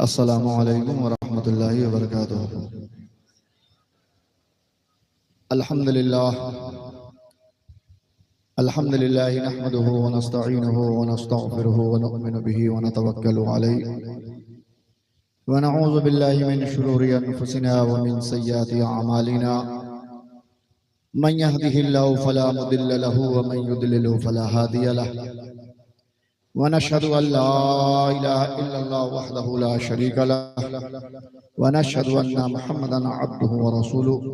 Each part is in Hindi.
अस्सलामु अलैकुम वरहमतुल्लाहि वबरकातुहू। अल्हम्दुलिल्लाह अल्हम्दुलिल्लाहि नहमदुहु व नस्तईनुहु व नस्तगफिरुहु व नु'मिनु बिही व नतवक्कलु अलैहि व नऊज़ु बिल्लाहि मिन शुरूरि अनफुसिना व मिन सय्यिआति अमालिना। मन यहदिहिल्लाहु फला मुदिल्ल लहु व मन युद्लिलहु फला हादिय लहु। व नशहदु अन ला इलाहा इल्लल्लाह वहदहु ला शरीका लहु व नशहदु अन्ना मुहम्मदन अब्दुहु व रसूलुहु।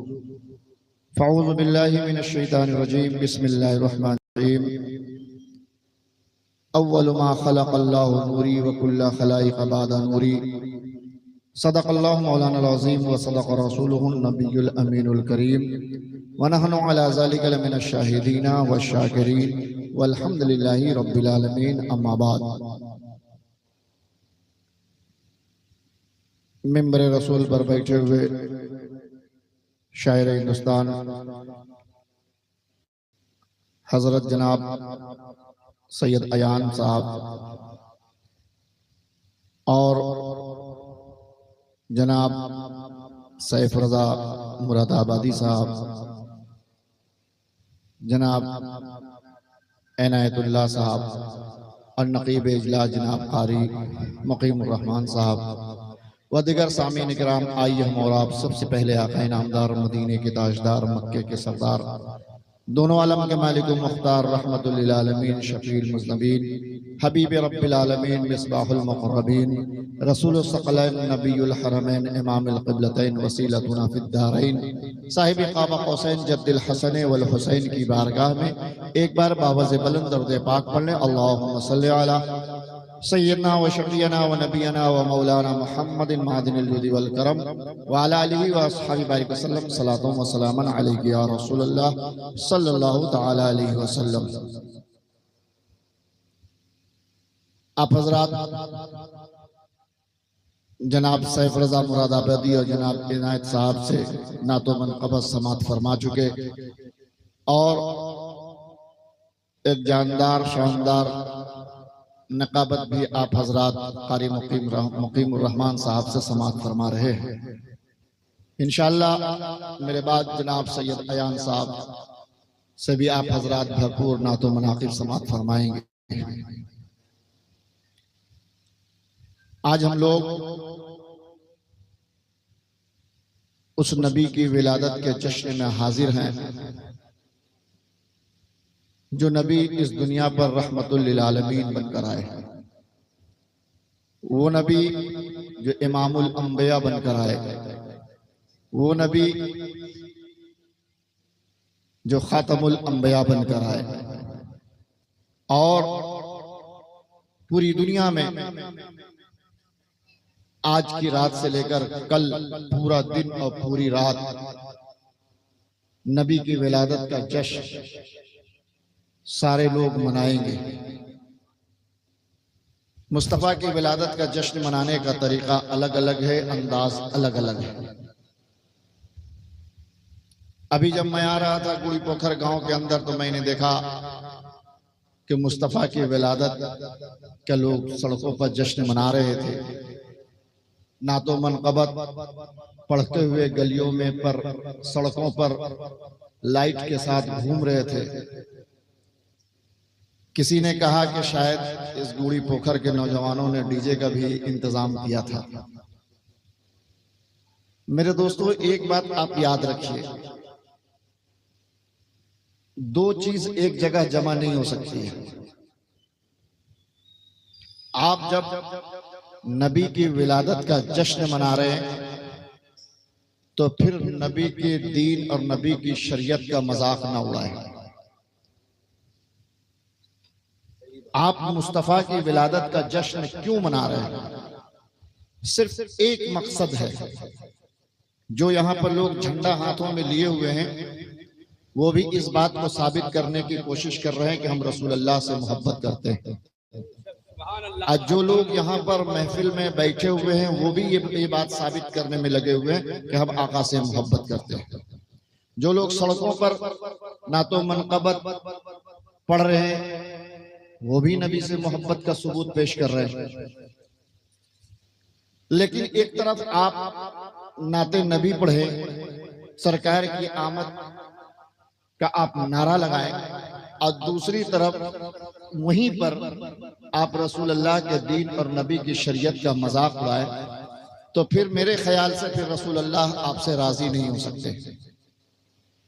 फ़अऊज़ु बिल्लाहि मिनश शैतानिर रजीम। बिस्मिल्लाहिर रहमानिर रहीम। अव्वलु मा खलक़ल्लाहु नूरी व कुल्ला खलाइक़ बअदा नूरी। सदक़ल्लाहु मौलाना अज़ीम व सदक़ रसूलुहुन नबियुल अमीनुल करीम व नहनु अला ज़ालिका लमिनश शाहिदीना व शाकिरीन वल्हम्दुलिल्लाहि रब्बिल आलमीन। अम्मा बाद। मिंबर रसूल पर बैठे हुए शायर हिंदुस्तान हजरत जनाब सैयद अयान साहब और जनाब सैफ रज़ा मुरादाबादी साहब, जनाब इनायतुल्लाह साहब और नकीब इजलास जनाब कारी मुकीमुर रहमान साहब व दिगर सामीन इकराम, आइए हम और आप सबसे पहले आक़ा नामदार मदीने के ताजदार मक्के के सरदार दोनों आलम के मालिक मुख्तार रहमतुल लिल आलमीन शफील मुज़नबीन हबीब रब्बिल आलमीन मिसबाहुल मुक़र्रबीन रसूलुस सकलैन नबीयुल हरमैन इमामुल क़िबलतैन वसीलतुना फिद दारैन साहिब क़ाब क़ौसैन जद्दिल हसन वल हुसैन की बारगाह में एक बार बावज़ बुलंद दर्द पाक पढ़ लें। अल्लाहुम्मा सल्लि अला सय्यदना व शफ़ीअना व नबियना व मौलाना मुहम्मदिन मादिनिल जुदी वल करम व अला आलिहि व अस्हाबि बारिक वसल्लम सलातुन व सलामन अलैका या रसूलल्लाह सल्लल्लाहु तआला अलैहि वसल्लम। आप हज़रात जनाब सैफ रज़ा मुरादाबादी और जनाब इनायत साहब से नातो मनक़बत समात फरमा चुके और एक जानदार शानदार नकाबत भी आप हजरात कारी मुकीमुर रहमान साहब से समात फरमा रहे हैं। इंशाअल्लाह मेरे बाद जनाब सैयद अयान साहब से भी आप हजरात भरपूर नातो मनाक़िब समात फरमाएंगे। आज हम लोग उस नबी की विलादत के जश्न में हाजिर हैं जो नबी इस दुनिया पर रहमतुल लिल आलमीन बनकर आए। वो नबी जो इमामुल अंबिया बनकर आए, वो नबी जो खातमुल अंबिया बनकर आए और पूरी दुनिया में आज की रात से लेकर कल पूरा दिन और पूरी रात नबी की विलादत का जश्न सारे लोग मनाएंगे। मुस्तफ़ा की विलादत का जश्न मनाने का तरीका अलग अलग है, अंदाज अलग अलग है। अभी जब मैं आ रहा था गुड़ी पोखर गांव के अंदर तो मैंने देखा कि मुस्तफ़ा की विलादत के लोग सड़कों पर जश्न मना रहे थे, नातो मनक़बत पढ़ते हुए गलियों में पर सड़कों पर लाइट के साथ घूम रहे थे। किसी ने कहा कि शायद इस गुड़ी पोखर के नौजवानों ने डीजे का भी इंतजाम किया था। मेरे दोस्तों, एक बात आप याद रखिए, दो चीज एक जगह जमा नहीं हो सकती है। आप जब नबी की विलादत का जश्न मना रहे हैं तो फिर नबी के दीन और नबी की शरीयत का मजाक ना उड़ाएं। आप मुस्तफ़ा की विलादत का जश्न क्यों मना रहे हैं? सिर्फ एक मकसद है। जो यहाँ पर लोग झंडा हाथों में लिए हुए हैं वो भी इस बात को साबित करने की कोशिश कर रहे हैं कि हम रसूलुल्लाह से मोहब्बत करते हैं। आज जो लोग यहाँ पर महफिल में बैठे हुए हैं वो भी ये बात साबित करने में लगे हुए हैं कि हम आका से मोहब्बत करते हैं। जो लोग सड़कों पर नातो मनक़बत पढ़ रहे हैं वो भी नबी से मोहब्बत का सबूत पेश कर रहे हैं। लेकिन एक तरफ आप नाते नबी पढ़े, सरकार की आमद का आप नारा लगाएं, और दूसरी तरफ वहीं पर आप रसूल अल्लाह के दीन और नबी की शरीयत का मजाक उड़ाए, तो फिर मेरे ख्याल से फिर रसूल अल्लाह आपसे राजी नहीं हो सकते।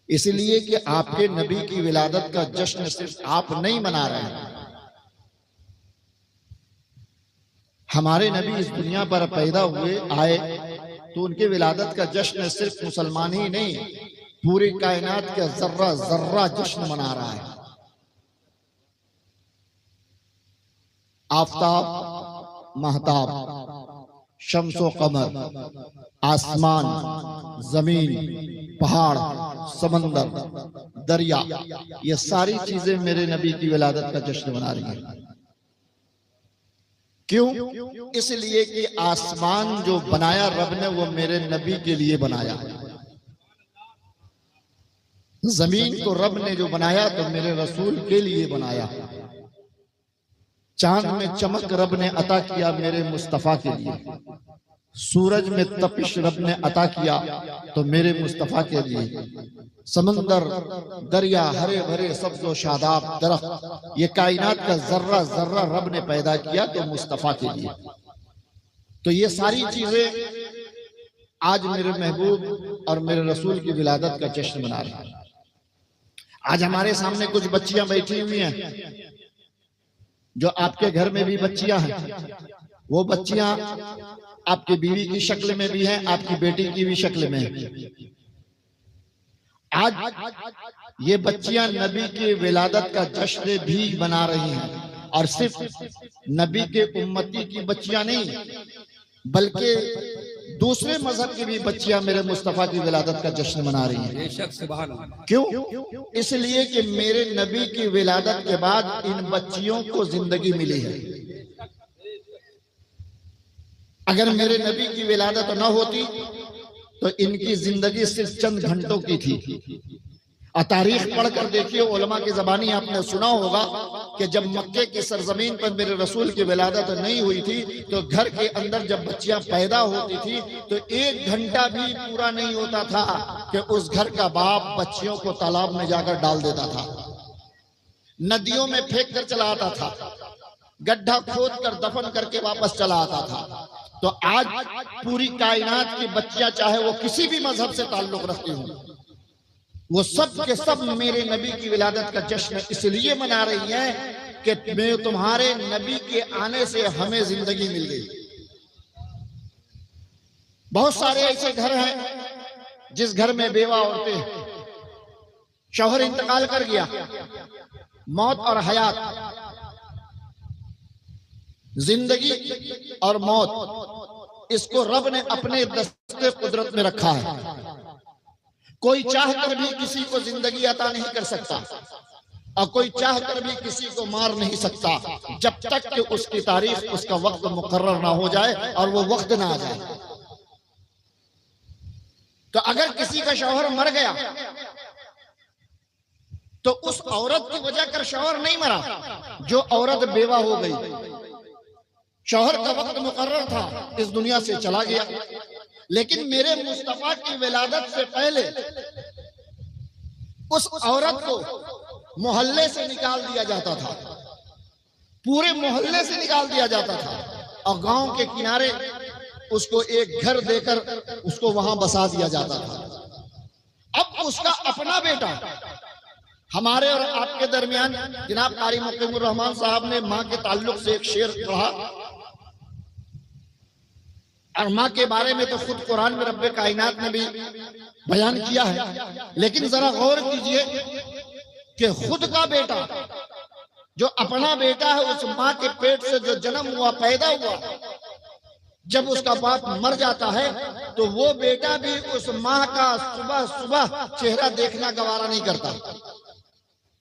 इसलिए कि आपके नबी की विलादत का जश्न सिर्फ आप नहीं मना रहे हैं, हमारे नबी इस दुनिया पर पैदा हुए आए तो उनके विलादत का जश्न सिर्फ मुसलमान ही नहीं, पूरी कायनात का जर्रा जर्रा जश्न मना रहा है। आफताब, महताब, शम्सो कमर, आसमान, जमीन, पहाड़, समंदर, दरिया, ये सारी चीजें मेरे नबी की विलादत का जश्न मना रही हैं। क्यों? इसलिए कि आसमान जो बनाया रब ने वो मेरे नबी के लिए बनाया, जमीन को रब ने जो बनाया तो मेरे रसूल के लिए बनाया, चांद में चमक रब ने अता किया मेरे मुस्तफा के लिए, सूरज में तपिश रब ने अता किया तो मेरे मुस्तफा के लिए, समंदर, दरिया, हरे भरे सब्ज़ो शादाब दरख्त, ये कायनात का जर्रा जर्रा रब ने पैदा किया तो मुस्तफा के लिए। तो ये सारी चीजें आज मेरे महबूब और मेरे रसूल की विलादत का जश्न मना रही हैं। आज हमारे सामने कुछ बच्चियां बैठी हुई हैं, जो आपके घर में भी बच्चियां हैं, वो बच्चियां आपकी बीवी की शक्ल में भी हैं, आपकी बेटी की भी शक्ल में हैं। आज ये बच्चियां नबी की विलादत का जश्न भी मना रही हैं, और सिर्फ नबी के उम्मती की बच्चियां नहीं बल्कि दूसरे मजहब की भी बच्चियां मेरे मुस्तफा की विलादत का जश्न मना रही हैं। क्यों? इसलिए कि मेरे नबी की विलादत के बाद इन बच्चियों को जिंदगी मिली है। अगर मेरे नबी की विलादत न होती तो इनकी जिंदगी सिर्फ चंद घंटों की थी। और तारीख पढ़कर देखिए, उलमा की जबानी आपने सुना होगा कि जब मक्के की सरजमीन पर मेरे रसूल की विलादत नहीं हुई थी तो घर के अंदर जब बच्चियां पैदा होती थी तो 1 घंटा भी पूरा नहीं होता था कि उस घर का बाप बच्चियों को तालाब में जाकर डाल देता था, नदियों में फेंक कर चला आता था, गड्ढा खोद कर दफन करके वापस चला आता था। तो आज पूरी कायनात की बच्चियां चाहे वो किसी भी मजहब से ताल्लुक रखती हूँ, वो सब के सब मेरे नबी की विलादत का जश्न इसलिए मना रही हैं कि मैं तुम्हारे नबी के आने से हमें जिंदगी मिल गई। बहुत सारे ऐसे घर हैं जिस घर में बेवा औरतें, शौहर इंतकाल कर गया, मौत और हयात, जिंदगी और मौत, इसको रब ने अपने दस्ते कुदरत में रखा है। कोई चाहकर भी किसी को जिंदगी अता नहीं कर सकता और कोई चाहकर भी किसी को मार नहीं सकता जब तक कि उसकी तारीख, उसका वक्त मुकर्रर ना हो जाए और वो वक्त ना आ जाए। तो अगर किसी का शौहर मर गया तो उस औरत की वजह कर शौहर नहीं मरा, जो औरत बेवा हो गई, शौहर का वक्त मुकर्रर था, इस दुनिया से चला गया। लेकिन मेरे मुस्तफा की विलादत से पहले उस औरत को मोहल्ले से निकाल दिया जाता था, पूरे मोहल्ले से निकाल दिया जाता था, और गांव के किनारे उसको एक घर देकर उसको वहां बसा दिया जाता था। अब उसका अपना बेटा, हमारे और आपके दरमियान जनाब कारी मुकीमुर रहमान साहब ने मां के ताल्लुक से एक शेर पढ़ा, और माँ के बारे में तो खुद कुरान में रब्बे कायनात ने भी बयान किया है। लेकिन जरा गौर कीजिए कि खुद का बेटा, जो अपना बेटा है, उस माँ के पेट से जो जन्म हुआ, पैदा हुआ, जब उसका बाप मर जाता है तो वो बेटा भी उस माँ का सुबह सुबह चेहरा देखना गवारा नहीं करता।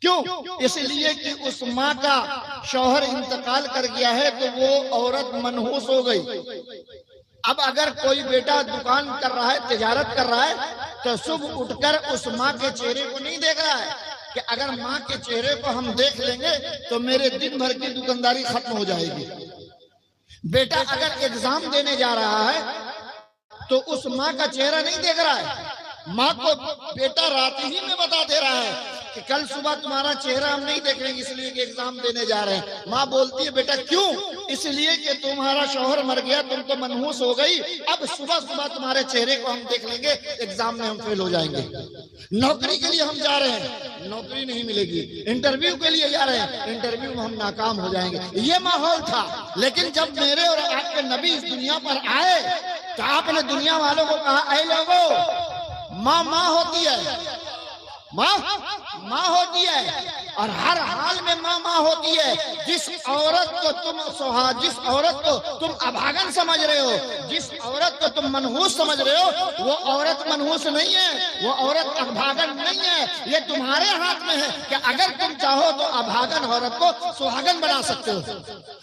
क्यों? इसलिए कि उस माँ का शौहर इंतकाल कर गया है तो वो औरत मनहूस हो गई। अब अगर कोई बेटा दुकान कर रहा है, तिजारत कर रहा है, तो सुबह उठकर उस माँ के चेहरे को नहीं देख रहा है कि अगर माँ के चेहरे को हम देख लेंगे तो मेरे दिन भर की दुकानदारी खत्म हो जाएगी। बेटा अगर एग्जाम देने जा रहा है तो उस माँ का चेहरा नहीं देख रहा है, माँ को बेटा रात ही में बता दे रहा है कि कल सुबह तुम्हारा चेहरा हम नहीं देख रहे इसलिए कि एग्जाम देने जा रहे हैं। माँ बोलती है बेटा क्यों? इसलिए कि तुम्हारा शौहर मर गया, तुम तो मनहूस हो गई, अब सुबह सुबह तुम्हारे चेहरे को हम देख लेंगे, एग्जाम में हम फेल हो जाएंगे। नौकरी के लिए हम जा रहे हैं, नौकरी नहीं मिलेगी। इंटरव्यू के लिए जा रहे हैं, इंटरव्यू में हम नाकाम हो जाएंगे। ये माहौल था। लेकिन जब मेरे और आपके नबी इस दुनिया पर आए तो आपने दुनिया वालों को कहा, ऐ लोगों, माँ माँ होती है, माँ होती है, और हर हाल में माँ होती है। जिस औरत को जिस औरत को तुम अभागन समझ रहे हो, जिस औरत को तुम मनहूस समझ रहे हो, वो औरत मनहूस नहीं है, वो औरत अभागन नहीं है। ये तुम्हारे हाथ में है कि अगर तुम चाहो तो अभागन औरत को सुहागन बना सकते हो।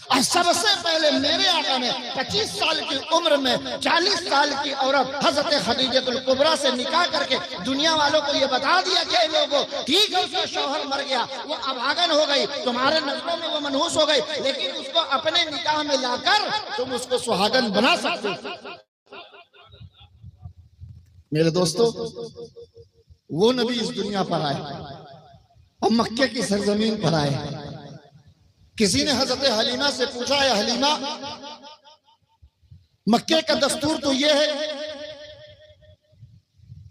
और सबसे पहले मेरे आका ने 25 साल की उम्र में 40 साल की औरत हजरत खदीजतुल कुबरा से निकाह करके दुनिया वालों को ये बता दिया कि लोगों, ठीक है उसका शौहर मर गया, वो अभागन हो गई, तुम्हारे नजरों में वो मनहूस हो गई, लेकिन उसको अपने निकाह में लाकर तुम उसको सुहागन बना सकते हो। मेरे दोस्तों, वो नबी इस दुनिया पर आए और मक्के की सरजमीन पर आए। किसी ने हजरत हलीमा से पूछा, है हलीमा, मक्के का दस्तूर तो ये है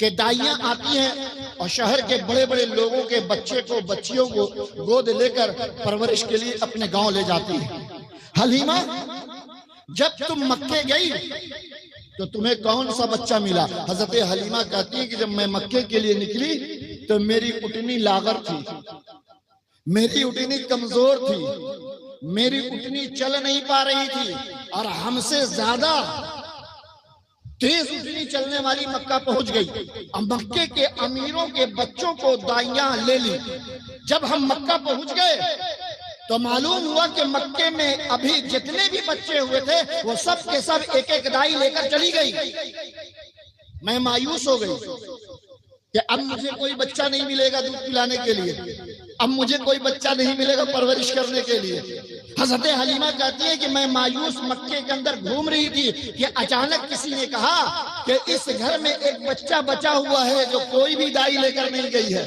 कि दाइयां आती हैं और शहर के बड़े बड़े लोगों के बच्चे को, बच्चियों को गोद लेकर परवरिश के लिए अपने गांव ले जाती है। हलीमा, जब तुम मक्के गई तो तुम्हें कौन सा बच्चा मिला? हजरत हलीमा कहती है कि जब मैं मक्के के लिए निकली तो मेरी उठनी लागर थी, मेरी उठनी कमजोर थी, मेरी उठनी चल नहीं पा रही थी, और हमसे ज्यादा तेज उठनी चलने वाली मक्का पहुंच गई। अब मक्के के अमीरों के बच्चों को दाइयां ले ली। जब हम मक्का पहुंच गए तो मालूम हुआ कि मक्के में अभी जितने भी बच्चे हुए थे वो सब के सब एक एक दाई लेकर चली गई। मैं मायूस हो गई कि अब मुझे कोई बच्चा नहीं मिलेगा दूध पिलाने के लिए, अब मुझे कोई बच्चा नहीं मिलेगा परवरिश करने के लिए। हजरत हलीमा कहती है कि मैं मायूस मक्के के अंदर घूम रही थी कि अचानक किसी ने कहा कि इस घर में एक बच्चा बचा हुआ है जो कोई भी दाई लेकर नहीं गई है।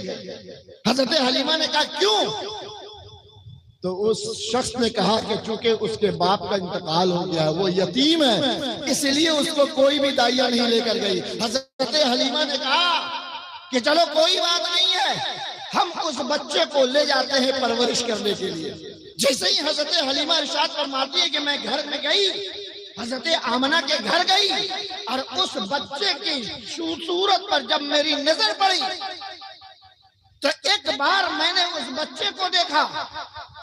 हजरत हलीमा ने कहा क्यों? तो उस शख्स ने कहा कि चूंकि उसके बाप का इंतकाल हो गया, वो यतीम है, इसलिए उसको कोई भी दाइया नहीं लेकर गई। हजरत हलीमा ने कहा कि चलो कोई बात नहीं है, हम उस बच्चे को ले जाते हैं परवरिश करने के लिए। जैसे ही हजरत हलीमा इरशाद फरमाती है कि मैं घर में गई, हजरत आमना के घर गई, और उस बच्चे की सूरत पर जब मेरी नजर पड़ी तो एक बार मैंने उस बच्चे को देखा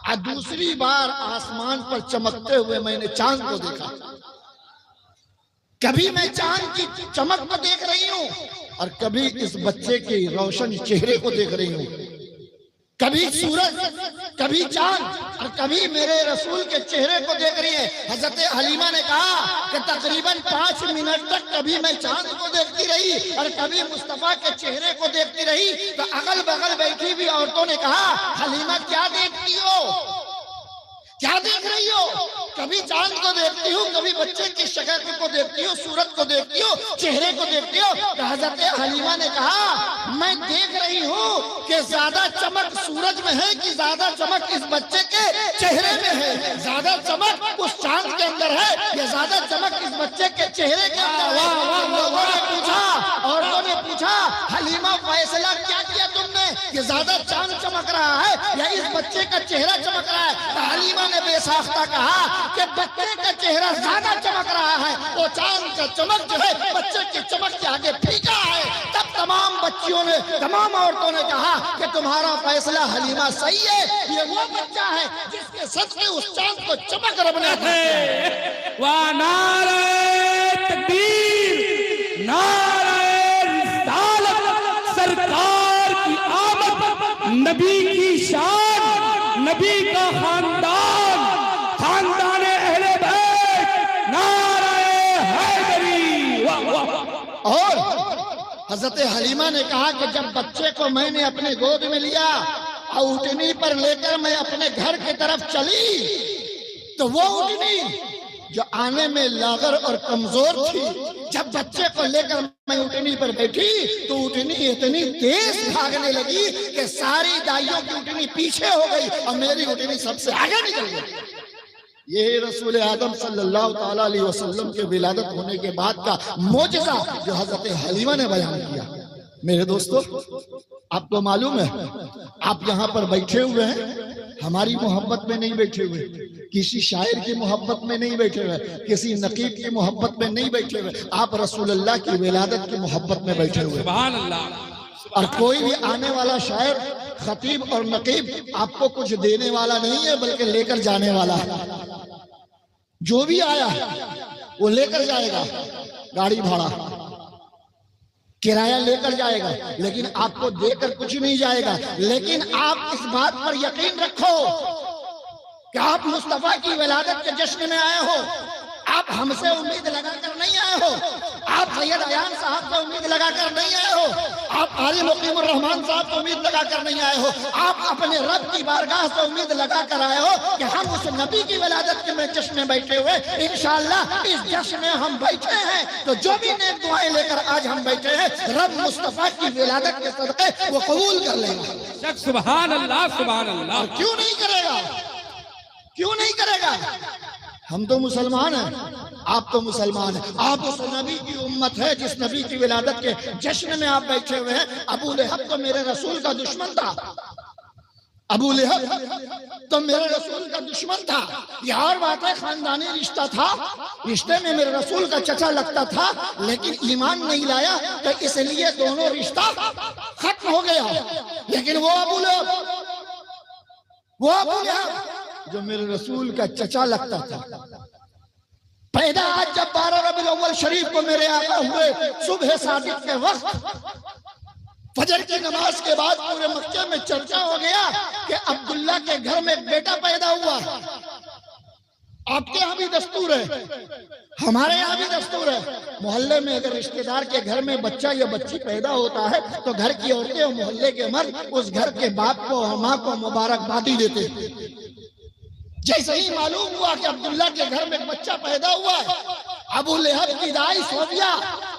और दूसरी बार आसमान पर चमकते हुए मैंने चांद को देखा। कभी मैं चांद की चमक को देख रही हूँ और कभी इस बच्चे के रोशन चेहरे को देख रही हूँ। कभी सूरज, कभी चांद, और कभी मेरे रसूल के चेहरे को देख रही है। हजरत हलीमा ने कहा कि तकरीबन 5 मिनट तक कभी मैं चांद को देखती रही और कभी मुस्तफा के चेहरे को देखती रही। तो अगल बगल बैठी हुई औरतों ने कहा, हलीमा क्या देखती हो, क्या देख रही हो? कभी चांद को देखती हूँ, कभी बच्चे की शक्ल को देखती हूँ, सूरत को देखती हूँ, चेहरे को देखती हूँ। तो हजरत हलीमा ने कहा, मैं देख रही हूँ कि ज्यादा चमक सूरज में है कि ज्यादा चमक इस बच्चे के चेहरे में है? ज्यादा चमक उस चांद के अंदर है या ज्यादा चमक इस बच्चे के चेहरे के अंदर है? लोगों ने पूछा, औरतों ने पूछा, हलीमा फैसला क्या किया तुमने कि ज्यादा चांद चमक रहा है या इस बच्चे का चेहरा चमक रहा है? तो हलीमा ने बेसाख्ता कहा कि बच्चे का चेहरा ज्यादा चमक रहा है, वो चांद का चमक जो है बच्चे की चमक के आगे फीका है। तब तमाम बच्चियों ने, तमाम औरतों ने कहा कि तुम्हारा फैसला हलीमा सही है, ये वो बच्चा है जिसके सदके उस चांद को चमक रब ने है। वाह नारे तकबीर, नारे रिसालत, सरकार की आमद, नबी की शान, नबी का खानदान, खानदान अहले बैत, नारे हैदरी। वाह वाह। और हजरत हलीमा ने कहा कि जब बच्चे को मैंने अपने गोद में लिया और उठनी पर लेकर मैं अपने घर की तरफ चली तो वो उठनी जो आने में लागर और कमजोर थी, जब बच्चे को लेकर मैं उठनी पर बैठी तो उठनी इतनी तेज भागने लगी कि सारी दाइयों की उठनी पीछे हो गई और मेरी उठनी सबसे आगे निकल गई। ये रसूल आदम सल्लल्लाहु ताला अलैहि वसल्लम के विलादत होने के बाद का मोजज़ा जो हजरत हलीमा ने बयान किया। मेरे दोस्तों, आपको मालूम है, आप यहाँ पर बैठे हुए हैं, हमारी मोहब्बत में नहीं बैठे हुए, किसी शायर की मोहब्बत में नहीं बैठे हुए, किसी नकीब की मोहब्बत में नहीं बैठे हुए, आप रसूलुल्लाह की विलादत की मोहब्बत में बैठे हुए। सुभान अल्लाह। और कोई भी आने वाला शायर, खतीब और नकीब आपको कुछ देने वाला नहीं है, बल्कि लेकर जाने वाला है। जो भी आया वो लेकर जाएगा, गाड़ी भाड़ा किराया लेकर जाएगा, लेकिन आपको देकर कुछ नहीं जाएगा। लेकिन आप इस बात पर यकीन रखो कि आप मुस्तफा की विलादत के जश्न में आए हो। आप हमसे उम्मीद लगाकर नहीं आए हो, आप सैयद अयान साहब से उम्मीद लगाकर नहीं आए हो, आप आली मुकीमुर रहमान साहब से उम्मीद लगाकर नहीं आए हो, आप अपने रब की बारगाह से उम्मीद लगाकर आए हो कि हम उस नबी की विलादत के में जश्न में बैठे हुए, इंशाअल्लाह इस जश्न में हम बैठे हैं तो जो भी नेक दुआएं लेकर आज हम बैठे हैं, रब मुस्तफा की विलादत के सदक़े वो कबूल कर लेगा। सुभान अल्लाह, सुभान अल्लाह। क्यों नहीं करेगा, क्यों नहीं करेगा? हम तो मुसलमान हैं, आप तो मुसलमान हैं, आप उस नबी की उम्मत है जिस नबी की विलादत के जश्न में आप बैठे हुए हैं। अबू लहब तो मेरे रसूल का दुश्मन था, अबू लहब तो मेरे रसूल का दुश्मन था। यह और बात है, खानदानी रिश्ता था, रिश्ते में मेरे रसूल का चचा लगता था, लेकिन ईमान नहीं लाया तो इसलिए दोनों रिश्ता खत्म हो गया। लेकिन वो अबू लहब जो मेरे रसूल का चचा लगता था, पैदा आज जब 12 रबीउल अव्वल शरीफ को मेरे आका हुए, सुबह सादिक के वक्त फजर की नमाज के बाद पूरे मक्के में चर्चा हो गया कि अब्दुल्ला के घर में एक बेटा पैदा हुआ। आपके यहाँ भी दस्तूर है, हमारे यहाँ भी दस्तूर है, मोहल्ले में अगर रिश्तेदार के घर में बच्चा या बच्ची पैदा होता है तो घर की औरतें और मोहल्ले के मर्द उस घर के बाप को और माँ को मुबारकबादी देते हैं। जैसे ही मालूम हुआ कि अब्दुल्ला के घर में एक बच्चा पैदा हुआ है, अबू लहब की दाई सोबिया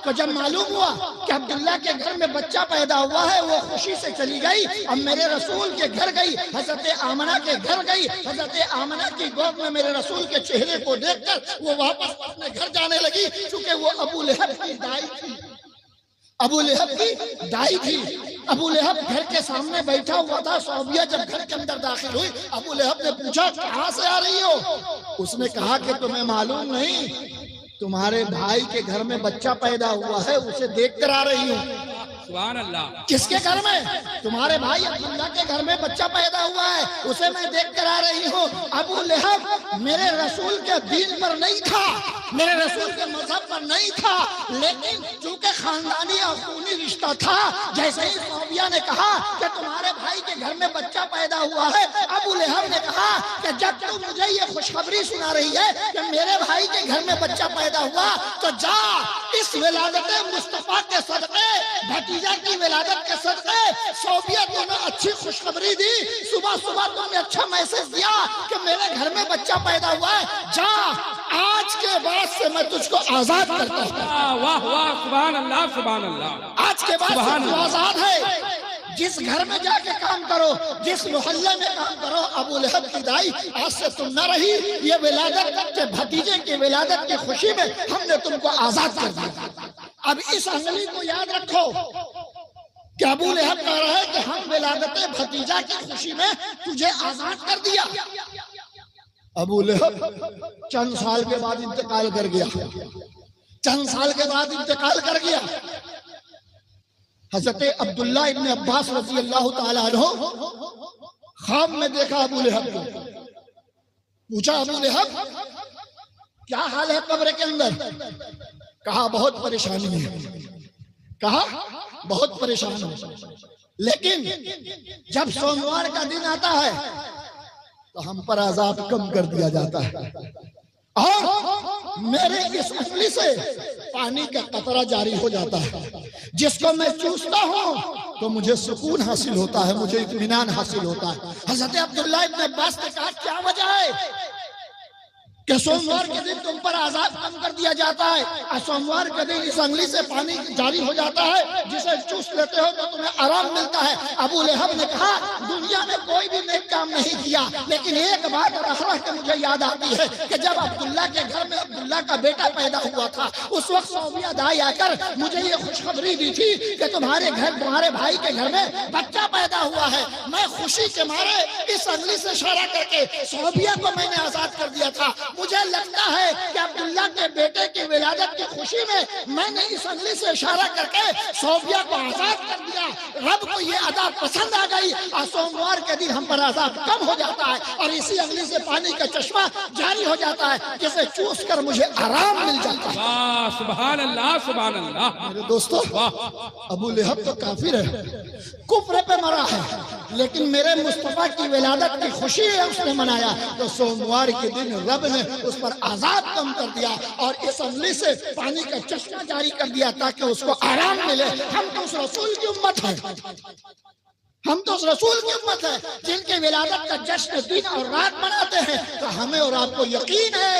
को जब मालूम हुआ कि अब्दुल्ला के घर में बच्चा पैदा हुआ है, वो खुशी से चली गई और मेरे रसूल के घर गई, हजरत आमना के घर गई। हजरत आमना की गोद में मेरे रसूल के चेहरे को देखकर वो वापस अपने घर जाने लगी, क्योंकि वो अबू लहब की दाई थी, अबू लहब की दाई थी। अबू लहब घर के सामने बैठा हुआ था। सोबिया जब घर के अंदर दाखिल हुई, अबू लहब ने पूछा कहाँ से आ रही हो? उसने कहा कि तुम्हें मालूम नहीं, तुम्हारे भाई के घर में बच्चा पैदा हुआ है, उसे देख कर आ रही हूँ। सुभान अल्लाह। किसके घर में? तुम्हारे भाई अब्दुल्ला के घर में बच्चा पैदा हुआ है, उसे मैं देख कर आ रही हूँ। अबू लहब मेरे रसूल के दीन पर नहीं था, मेरे रसूल के मजहब पर नहीं था, लेकिन चूंकि खानदानी और खूनी रिश्ता था, जैसे ही सोबिया ने कहा कि तुम्हारे भाई के घर में बच्चा पैदा हुआ है, अबू लहब ने कहा कि जब तू मुझे ये खुशखबरी सुना रही है कि मेरे भाई के घर में बच्चा पैदा हुआ, तो जा इस विलादत मुस्तफा के सदक़े, भतीजा की विलादत के सदक़े सोबिया तुम्हें अच्छी खुशखबरी दी, सुबह सुबह तुमने अच्छा मैसेज दिया कि मेरे घर में बच्चा पैदा हुआ है, जा आज के बाद से मैं तुझको आजाद करता हूँ। वाह वाह, सुभान अल्लाह, सुभान अल्लाह। आज के बाद से तू आजाद है, जिस घर में जाके काम करो, जिस मोहल्ले में काम करो। अबू लहब की दाई आज से तुम न रही, ये विलादत के भतीजे की विलादत की खुशी में हमने तुमको आजाद कर दिया। अब इस अंगली को याद रखो कि अबू लहब कह रहा है कि हम विलादत भतीजा की खुशी में तुझे आजाद कर दिया। अबू लहब चंद साल के बाद इंतकाल कर गया, चंद साल के बाद इंतकाल कर गया। हजरत अब्दुल्ला इब्न अब्बास रज़ी अल्लाह ताला अन्हु ख्वाब में देखा अबू लहब को, पूछा अबू लहब क्या हाल है कब्र के अंदर? कहा बहुत परेशानी है, कहा बहुत परेशान है, लेकिन जब सोमवार का दिन आता है तो हम पर आजाब कम कर दिया जाता है और मेरे इस उंगली से पानी का कतरा जारी हो जाता है, जिसको मैं चूसता हूँ तो मुझे सुकून हासिल होता है, मुझे इत्मीनान हासिल होता है। हजरत अब्दुल्ला इब्न अब्बास ने कहा क्या वजह है? कि सोमवार के दिन तुम पर आजाद कम कर दिया जाता है और सोमवार के दिन इस अंगली से पानी जारी हो जाता है, जिसे चूस लेते हो तो तुम्हें आराम मिलता है। अबू लहब ने कहा दुनिया में कोई भी नेक काम नहीं किया, लेकिन एक बात रह रह के मुझे याद आती है कि जब अब्दुल्ला के घर में अब्दुल्ला का बेटा पैदा हुआ था, उस वक्त सौबिया दाई आकर मुझे ये खुशखबरी दी थी कि तुम्हारे घर, तुम्हारे भाई के घर में बच्चा पैदा हुआ है। मैं खुशी के मारे इस अंगली से इशारा करके सौबिया को मैंने आजाद कर दिया था। मुझे लगता है कि अब्दुल्ला के बेटे की विलादत की खुशी में मैंने इस अंगली से इशारा करके सौबिया को आजाद कर दिया। रब को ये अदा पसंद आ गई और सोमवार के दिन हम पर आजाद कम हो जाता है और इसी अंगली से पानी का चश्मा जारी हो जाता है, जिसे चूस कर मुझे आराम मिल जाता है। वाह, सुभान अल्लाह, सुभान अल्लाह। मेरे दोस्तों, अबू लहब तो काफिर है, कुफ्र पे मरा है, लेकिन मेरे मुस्तफा की विलादत की खुशी है उसने मनाया, तो सोमवार के दिन रब ने उस पर आजाद कम कर दिया और इस अंगली से पानी का चश्मा जारी कर दिया ताकि उसको आराम मिले। हम तो उस रसूल की उम्मत है, हम तो उस रसूल की उम्मत है जिनके विलादत का जश्न दिन और रात मनाते हैं। तो हमें और आपको यकीन है,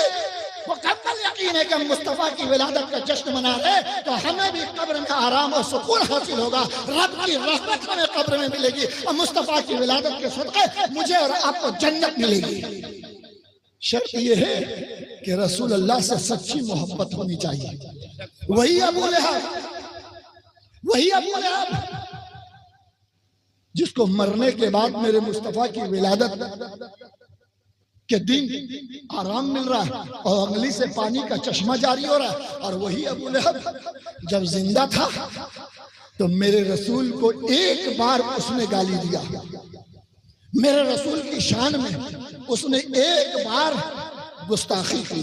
मुकम्मल यकीन है कि हम मुस्तफा की विलादत का जश्न मना रहे तो हमें भी कब्र में आराम और सुकून हासिल होगा। रब की रहमत हमें कब्र में मिलेगी और मुस्तफा की विलादत के सदक़े मुझे और आपको जन्नत मिलेगी। शर्त यह है कि रसूल अल्लाह से सच्ची मोहब्बत होनी चाहिए। वही अबू लहब जिसको मरने के बाद मेरे मुस्तफा की विलादत के दिन आराम मिल रहा है और अंगली से पानी का चश्मा जारी हो रहा है, और वही अबू लहब जब जिंदा था तो मेरे रसूल को एक बार उसने गाली दिया। मेरे रसूल की शान में उसने एक बार गुस्ताखी की।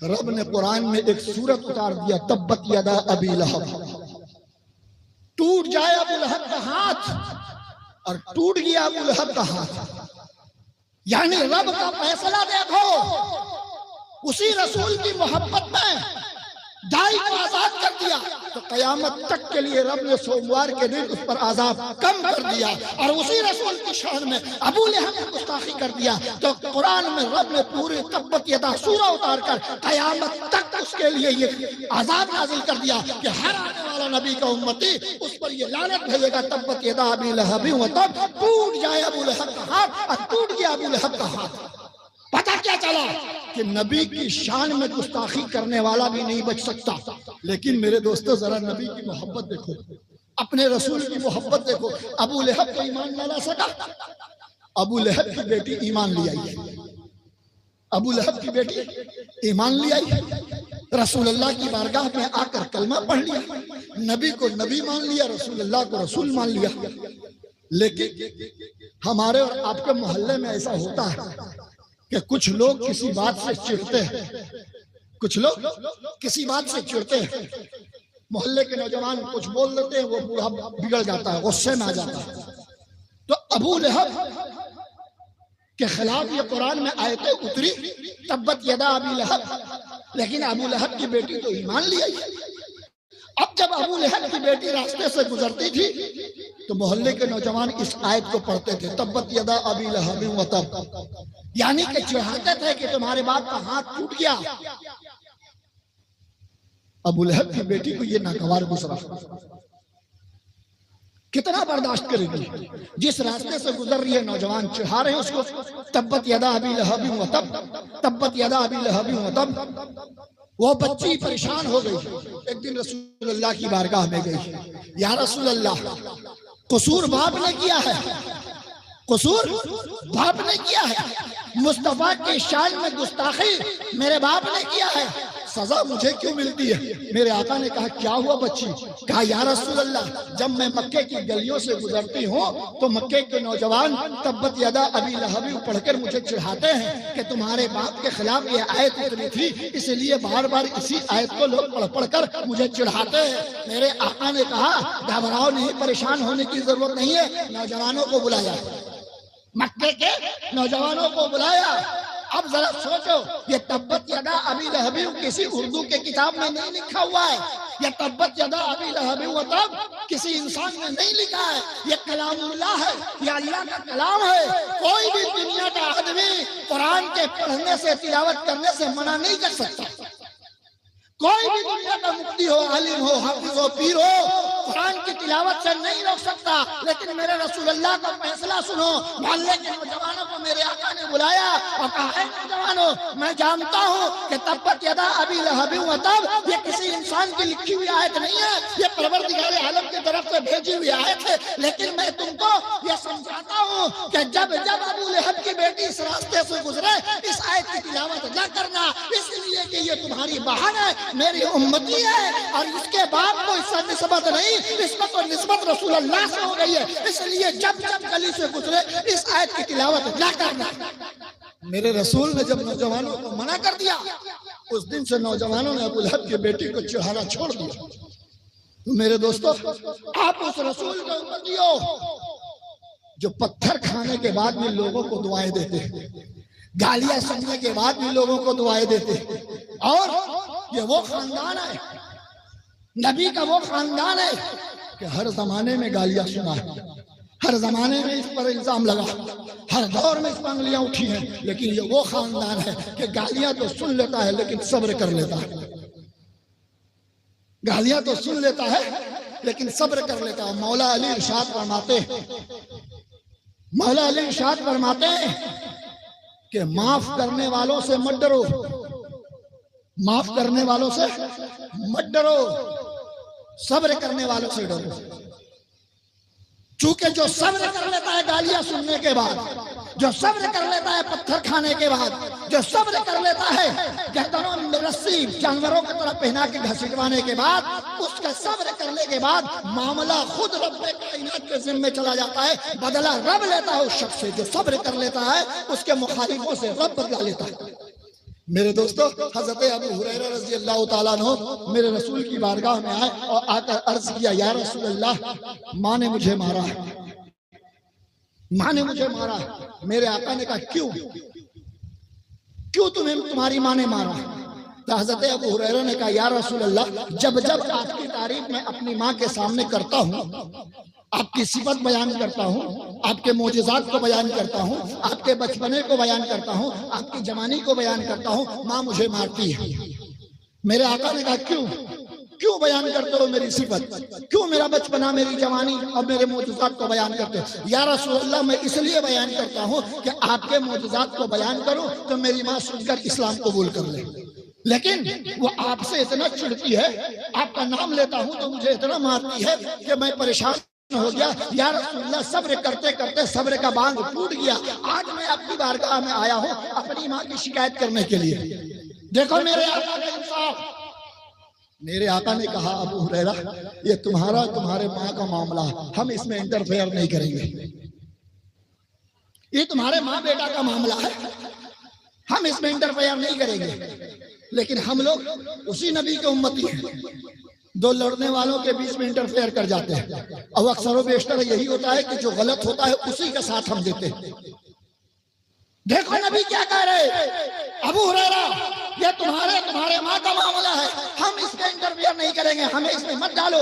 रब ने कुरान में एक सूरत उतार दिया, तब्बत यदा अबी लहब, टूट जाए अबू लहब का हाथ, और टूट गया अबू लहब का हाथ। यानी रब का फैसला देखो, उसी रसूल की मोहब्बत में दाई को आजाद कर दिया तो कयामत तक के लिए रब ने सोमवार के दिन उस पर आजाद कम कर दिया, और उसी रसूल की शान में अबू लहब ने गुस्ताखी कर दिया तो कुरान में रब ने पूरी तब्बत यदा सूरा उतार कर कयामत तक उसके लिए ये आजाद नाजिल कर दिया कि हर आने वाला नबी का उम्मती उस पर ये लानत भेजेगा, तब्बत यदा अबी लहब, तब टूट जाए अबू लहब का हाथ, और टूट गया अबू लहब का हाथ। पता क्या चला कि नबी की शान में गुस्ताखी करने वाला भी नहीं बच सकता। लेकिन मेरे दोस्तों, जरा नबी की मोहब्बत देखो, अपने रसूल की मोहब्बत देखो। अबू लहब को ईमान ना ला सका, अबू लहब की बेटी ईमान ले आई है, अबू लहब की बेटी ईमान ले आई, रसूल अल्लाह की बारगाह में आकर कलमा पढ़ लिया, नबी को नबी मान लिया, रसूल अल्लाह को रसूल मान लिया। लेकिन हमारे और आपके मोहल्ले में ऐसा होता है कि कुछ लोग किसी बात से चिढ़ते हैं, कुछ लोग किसी बात से चिढ़ते हैं, मोहल्ले के नौजवान कुछ बोल देते हैं, वो बूढ़ा बिगड़ जाता है, गुस्से में आ जाता है। तो अबू लहब के खिलाफ ये कुरान में आयतें उतरी, तब्बत यदा अबी लहब, लेकिन अबू लहब की बेटी तो ईमान ले आई। अब जब अबू लहब की बेटी रास्ते से गुजरती थी तो मोहल्ले के नौजवान इस आयत को पढ़ते थे, तब्बत यदा अबी लहब व तब, यानी कि चिढ़ाते थे कि तुम्हारे बाप का हाथ टूट गया। अबू लहब की बेटी को ये नागवार गुजरा, कितना बर्दाश्त करेगी। जिस रास्ते से गुजर रही है नौजवान चिढ़ा रहे हैं उसको, तब्बत यदा अबी लहब व तब, तब्बत यदा अबी लहब व तब। वो बच्ची परेशान हो गई, एक दिन रसूल अल्लाह की बारगाह में गई, या रसूल अल्लाह, कसूर बाप ने किया है, कसूर बाप ने किया है, मुस्तफा की शान में गुस्ताखी मेरे बाप ने किया है, सजा मुझे क्यों मिलती है? मेरे आका ने कहा क्या हुआ बच्ची? कहा या रसूल अल्लाह, जब मैं मक्के की गलियों से गुजरती हूँ तो मक्के के नौजवान तब्बत यदा अबी लहब पढ़कर मुझे चिढ़ाते हैं कि तुम्हारे बाप के खिलाफ ये आयत उतरी थी, इसलिए बार बार इसी आयत को लोग पढ़ पढ़कर मुझे चिढ़ाते हैं। मेरे आका ने कहा घबराओ नहीं, परेशान होने की जरूरत नहीं है, नौजवानों को बुलाया, मक्के के नौजवानों को बुलाया। अब जरा सोचो, ये तब्बत यदा अबी लहब किसी उर्दू के किताब में नहीं लिखा हुआ है, ये तब्बत यदा अबी लहब व तब किसी इंसान ने नहीं लिखा है, ये कलामुल्लाह है, ये अल्लाह का कलाम है। कोई भी दुनिया का आदमी कुरान के पढ़ने से, तिलावत करने से मना नहीं कर सकता। कोई भी दुनिया का मुफ्ती हो, आलिम हो, हाफिज हो, पीर हो, कुरान की तिलावत से नहीं रोक सकता। लेकिन मेरे रसूलुल्लाह का फैसला सुनो। मोहल्ले के नौजवानों को मेरे आका ने बुलाया और कहा, है नौजवानों, मैं जानता हूँ कि तब्बत यदा अबी लहब व तब ये किसी इंसान की लिखी हुई आयत नहीं है, ये परवरदिगार आलम की तरफ से भेजी हुई आयत है। लेकिन मैं तुमको ये समझाता हूँ कि जब जब अबू लहब की बेटी इस रास्ते से गुजरे, इस आयत की तिलावत न करना, इसलिए कि ये तुम्हारी बहन है, मेरी उम्मती है, और इसके बाद को इससे निस्बत नहीं, इसमें तो निस्बत रसूलुल्लाह से हो गई है। इसलिए जब जब गली से गुजरे इस आयत की तिलावत न करना। मेरे रसूल ने जब नौजवानों को मना कर दिया, उस दिन से नौजवानों ने अबू लहब की बेटी को चढ़ाना छोड़ दिया। तो मेरे दोस्तों, आप उस रसूल के उम्मती हो जो पत्थर खाने के बाद भी लोगों को दुआएं देते, गालियां सुनने के बाद भी लोगों को दुआएं देते। और ये वो खानदान है, नबी का वो खानदान है कि हर जमाने में गालियां सुना है, हर जमाने में इस पर इल्जाम लगा, हर दौर में इस पर उंगलियां उठी हैं। लेकिन ये वो खानदान है कि गालियां तो सुन लेता है लेकिन सब्र कर लेता है। गालियां तो सुन लेता है लेकिन सब्र कर लेता है। मौला अली इरशाद फरमाते, मौला अली इरशाद फरमाते कि माफ करने वालों से मत डरो, माफ करने वालों से मत डरो, सब्र करने वालों से डरो। चूंकि जो सब्र कर लेता है गालियां सुनने के बाद, जो सब्र कर लेता है पत्थर खाने के बाद, जो सब्र कर लेता है गर्दनों में रस्सी जानवरों की तरह पहना के घसीटवाने के बाद, उसका सब्र करने के बाद मामला खुद रब्बे कायनात के जिम्मे चला जाता है। बदला रब लेता है उस शख्स से। जो सब्र कर लेता है उसके मुखालिफों से रब बदला लेता है। मेरे दोस्तों, हजरत अबू हुरैरा रज़ी अल्लाह ताला अन्हु मेरे रसूल की बारगाह में आए और आकर अर्ज किया, या रसूल अल्लाह, माँ ने मुझे मारा, माँ ने मुझे मारा। मेरे आका ने कहा, क्यों क्यों तुम्हारी माँ ने मारा? तो हजरत अबू हुरैरा ने कहा, या रसूल अल्लाह, जब जब आपकी तारीफ मैं अपनी माँ के सामने करता हूँ, आपकी सिफत बयान करता हूँ, आपके मोजिज़ात को बयान करता हूँ, आपके बचपने को बयान करता हूँ, आपकी जवानी को बयान करता हूँ, माँ मुझे मारती है। मेरे आका ने कहा, क्यों क्यों बयान करते हो मेरी सिफत, क्यों मेरा बचपना, मेरी जवानी और मेरे मोजिज़ात को बयान करते हो? या रसूल अल्लाह, मैं इसलिए बयान करता हूँ कि आपके मोजिज़ात को बयान करूँ तो मेरी माँ सुनकर इस्लाम कबूल कर ले। लेकिन वो आपसे इतना चिढ़ती है, आपका नाम लेता हूँ तो मुझे इतना मारती है कि मैं परेशान हो गया। या रसूलल्लाह, सब्र करते करते सब्र का बांध टूट गया। आज मैं आपकी बारगाह में आया हूँ अपनी माँ की शिकायत करने के लिए। देखो मेरे आका का इंसाफ। मेरे आका ने कहा, अबू हुरैरा, ये तुम्हारे माँ का मामला है, हम इसमें इंटरफेयर नहीं करेंगे। ये तुम्हारे माँ बेटा का मामला है, हम इसमें इंटरफेयर नहीं करेंगे। लेकिन हम लोग उसी नबी के उम्मती हैं। दो लड़ने वालों के बीच में इंटरफेयर कर जाते हैं, और अक्सर बेशतर यही होता है कि जो गलत होता है उसी का साथ हम देते हैं। देखो नबी क्या कह रहे, अबू हुरैरा, ये तुम्हारे माँ का मामला है, हम इसमें इंटरफेयर नहीं करेंगे, हमें इसमें मत डालो।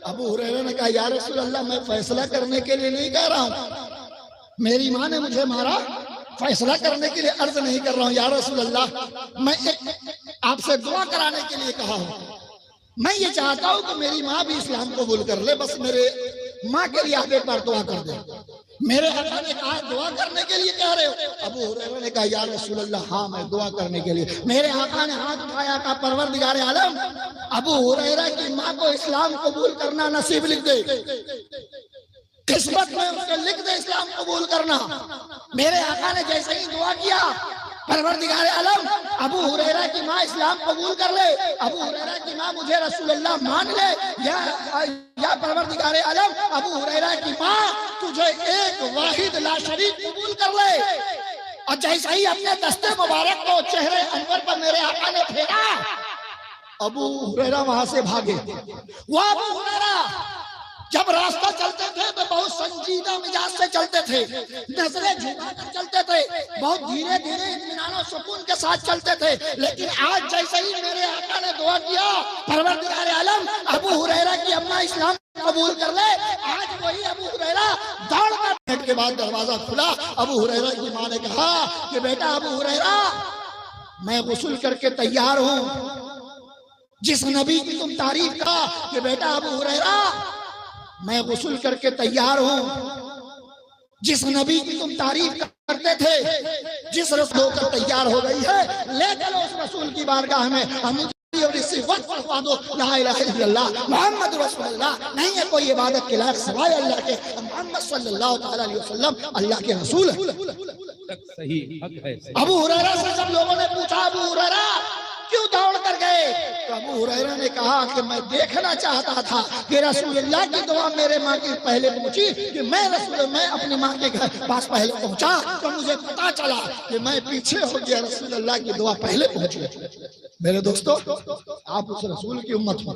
अबू हुरैरा ने कहा, या रसूल अल्लाह, मैं फैसला करने के लिए नहीं कह रहा हूँ, मेरी माँ ने मुझे मारा, फैसला करने के लिए अर्ज नहीं कर रहा हूँ। या रसूल अल्लाह, मैं आपसे दुआ कराने के लिए कहा हूँ। मैं ये चाहता हूँ कि मेरी माँ भी इस्लाम कबूल कर ले, बस मेरे माँ के लिए आप एक बार दुआ कर दे। मेरे आका ने कहा, दुआ करने के लिए कह रहे हो? अबू हुरैरा ने कहा, या रसूल अल्लाह, हाँ, मैं दुआ करने के लिए। मेरे आका ने हाथ उठाया, कहा, परवरदिगार आलम, अबू हुरैरा की माँ को इस्लाम कबूल करना नसीब लिख दे, किस्मत में उसके लिख दे इस्लाम कबूल करना। मेरे आका ने जैसे ही दुआ किया, परवरदिगार आलम, अबू हुरैरा की माँ इस्लाम कबूल कर ले, अबू हुरैरा की माँ मुझे रसूलुल्लाह मान ले, या परवरदिगार आलम, अबू हुरैरा की माँ तुझे एक वाहिद ला शरीक कबूल कर ले। और जैसे ही अपने दस्ते मुबारक को चेहरे अनवर पर मेरे आका ने फेरा, अबू हुरैरा वहां से भागे। वो अबू हुरैरा जब रास्ता चलते थे तो बहुत संजीदा मिजाज से चलते थे, नजरें झुकाकर चलते थे, बहुत धीरे धीरे इत्मीनान और सुकून के साथ चलते थे। लेकिन आज जैसे ही मेरे आका ने दुआ किया, परवरदिगार आलम, अबू हुरैरा की अम्मा इस्लाम कबूल कर ले। आज वही अबू हुरैरा दौड़कर के बाद दरवाजा खुला। अबू हुरैरा की मां ने कहा कि बेटा अबू हुरैरा, मैं गुस्ल करके तैयार हूं। जिस नबी की तुम तारीफ का कि बेटा अबू हुरैरा, मैं गुस्ल करके तैयार हूं। जिस नबी की तुम तारीफ करते थे, जिस रसूल होकर तैयार हो गई है, ले चलो उस रसूल की बारगाह में। हम और इसी वक्त पढ़वा दो ला इलाहा इल्लल्लाह मोहम्मद रसूलुल्लाह। नहीं है कोई इबादत के लायक सिवाय अल्लाह के। मोहम्मद सल्लल्लाहु तआला अलैहि वसल्लम अल्लाह के रसूल है। सही हक है। अबू हुरैरा से जब लोगों ने पूछा अबू हुरैरा क्यों दौड़ कर गए, तो अबू हुरैरा ने कहा कि मैं देखना चाहता था कि रसूलुल्लाह की दुआ मेरे माँ के पहले पहुंची, कि मैं अपनी माँ के घर पास पहले पहुंचा तो मुझे पता चला कि मैं पीछे हो गया, रसूलुल्लाह की दुआ पहले पहुंची। मेरे दोस्तों, आप उस रसूल की उम्मत हो।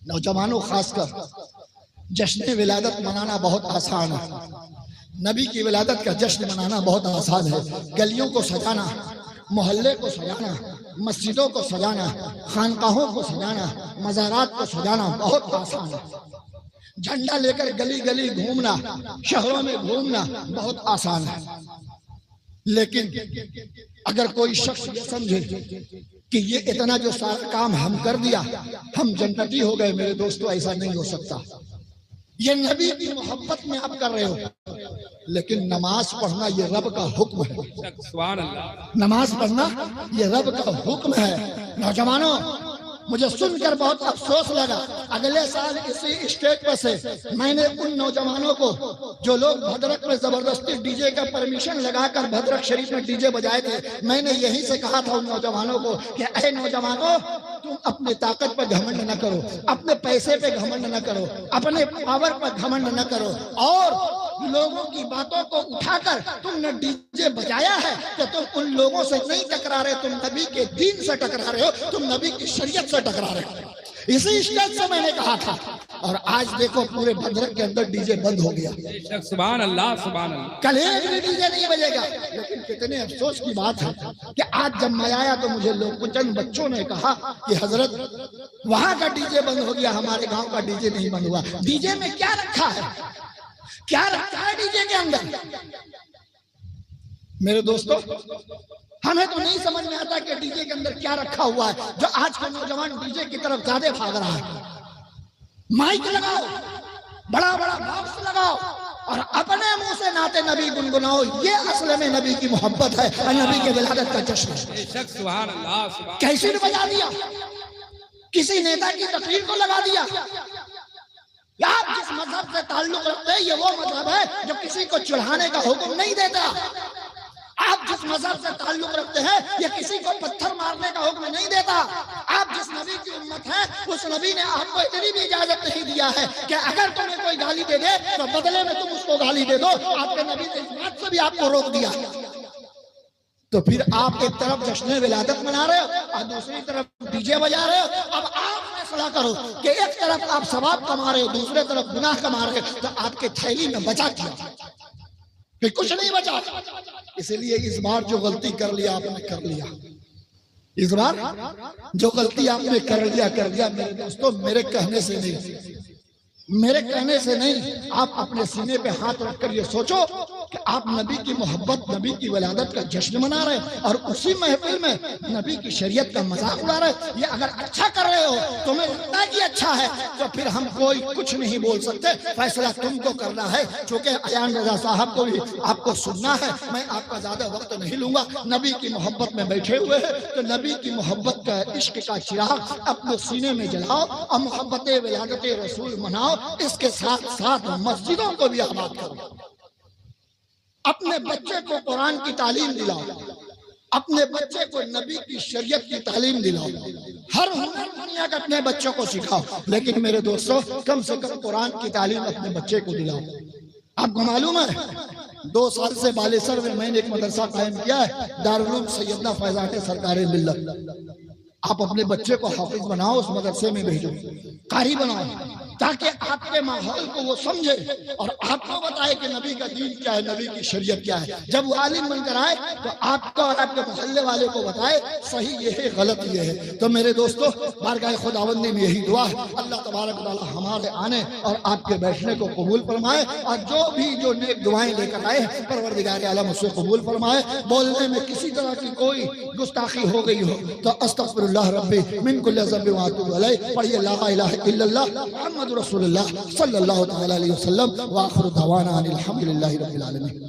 नौजवानों खासकर जश्न विलादत मनाना बहुत आसान है। नबी की विलादत का जश्न मनाना बहुत आसान है। गलियों को सजाना, मोहल्ले को सजाना, मस्जिदों को सजाना, खानकाहों को सजाना, मज़ारात को सजाना बहुत आसान है। झंडा लेकर गली गली घूमना, शहरों में घूमना बहुत आसान है। लेकिन अगर कोई शख्स ये समझे कि ये इतना जो सारा काम हम कर दिया, हम जन्नती हो गए, मेरे दोस्तों ऐसा नहीं हो सकता। ये नबी की मोहब्बत में आप कर रहे हो, लेकिन नमाज पढ़ना ये रब का हुक्म है। सुभान अल्लाह। नमाज पढ़ना ये रब का हुक्म है। नौजवानों, मुझे सुनकर बहुत अफसोस लगा। अगले साल इसी स्टेज पर से मैंने उन नौजवानों को जो लोग भद्रक में जबरदस्ती डीजे का परमिशन लगाकर भद्रक शरीफ में डीजे बजाए थे, मैंने यहीं से कहा था उन नौजवानों को कि अरे नौजवानों, तुम अपने ताकत पर घमंड न करो, अपने पैसे पे घमंड न करो, अपने पावर पर घमंड न करो, और लोगों की बातों को उठाकर तुमने डीजे बजाया है तो तुम उन लोगों से नहीं टकरा रहे, तुम नबी के दीन से टकरा रहे हो, तुम नबी की शरीयत से टकरा रहे हो। इसी स्टेज से मैंने कहा था, और आज देखो पूरे भद्रक के अंदर डीजे बंद हो गया। सुभान अल्लाह, सुभान अल्लाह। कल एक भी डीजे नहीं बजेगा। लेकिन कितने अफसोस की बात है कि आज जब मैं आया तो मुझे लोग, चंद बच्चों ने कहा कि हजरत वहां का डीजे बंद हो गया, हमारे गांव का डीजे नहीं बंद हुआ। डीजे में क्या रखा है, क्या रखा है डीजे के अंदर? मेरे दोस्तों, हमें तो नहीं समझ में आता कि डीजे के अंदर क्या रखा हुआ है, जो आज का नौजवान डीजे की तरफ ज्यादा भाग रहा है। माइक लगाओ, बड़ा बड़ा बॉक्स लगाओ और अपने मुंह से नाते नबी गुनगुनाओ, ये असल में नबी की मोहब्बत है और नबी के विलादत का जश्न है। सुभान अल्लाह। कैसे बजा दिया, किसी नेता की तकरीर को लगा दिया। आप जिस मजहब से ताल्लुक रखते हैं, ये वो मजहब है जो किसी को चढ़ाने का हुक्म नहीं देता। आप जिस मजहब से ताल्लुक रखते हैं, ये किसी को पत्थर मारने का हुक्म नहीं देता। आप जिस नबी की उम्मत है, उस नबी ने आपको इतनी भी इजाजत नहीं दिया है कि अगर तुम्हें कोई गाली दे दे तो बदले में तुम उसको गाली दे दो। आपके नबी ने इस बात से भी आपको रोक दिया। तो फिर आप एक तरफ जश्न विलादत मना रहे हो और दूसरी तरफ डीजे बजा रहे हो। अब आप फैसला करो कि एक तरफ आप सवाब कमा रहे हो, दूसरे तरफ गुनाह कमा रहे हो, तो आपके थैली में बचा क्या? फिर कुछ नहीं बचा। इसलिए इस बार जो गलती कर लिया आपने कर लिया। इस बार जो गलती आपने कर लिया मेरे दोस्तों, मेरे कहने से नहीं, मेरे कहने से नहीं, आप अपने सीने पे हाथ रखकर ये सोचो कि आप नबी की मोहब्बत, नबी की विलादत का जश्न मना रहे हैं और उसी महफिल में नबी की शरीयत का मजाक उड़ा रहे हैं। ये अगर अच्छा कर रहे हो, तुम्हें लगता है कि अच्छा है, तो फिर हम कोई कुछ नहीं बोल सकते। फैसला तुमको करना है। चूंकि अयान रजा साहब को भी आपको सुनना है, मैं आपका ज्यादा वक्त नहीं लूंगा। नबी की मोहब्बत में बैठे हुए हैं तो नबी की मोहब्बत का, इश्क का चिराग अपने सीने में जलाओ और मोहब्बत विलादत रसूल मनाओ। इसके साथ साथ मस्जिदों को भी आबाद करो। अपने बच्चे को कुरान की तालीम दिलाओ, अपने बच्चे को नबी की शरीयत की तालीम दिलाओ। हर हुनर दुनिया का अपने बच्चों को सिखाओ, लेकिन मेरे दोस्तों कम से कम कुरान की तालीम अपने बच्चे को दिलाओ। आपको मालूम है 2 साल से बालेसर में मैंने एक मदरसा कायम किया है, दारुल उलूम सैयदना फैजान सरकार मिल्लत। आप अपने बच्चे को हाफिज बनाओ, उस मदरसे में भेजो, कारी बनाओ। ताकि आपके माहौल को वो समझे और आपको बताए कि नबी का दीन क्या है, नबी की शरीयत क्या है। जब वो आलिम बनकर आए तो आपको और आपके मोहल्ले वाले को बताए सही ये है, गलत ये है। तो मेरे दोस्तों, बारगाह खुदावंदी में यही दुआ है, अल्लाह तबारक व तआला हमारे आने और आपके बैठने को कबूल फरमाए और जो नेक दुआएं लेकर आए परवरदिगार आलम उसे कबूल फरमाए। बोलने में किसी तरह की कोई गुस्ताखी हो गई हो तो अस्तगफिरुल्लाह रब्बी मिन कुल्लि ज़ंबिन व अतूबु अलैह। पढ़िए ला इलाहा इल्लल्लाह मुहम्मदुर रसूलुल्लाह सल्लल्लाहु तआला अलैहि वसल्लम व आखिरु दवाना अनिल हम्दुलिल्लाहि रब्बिल आलमीन।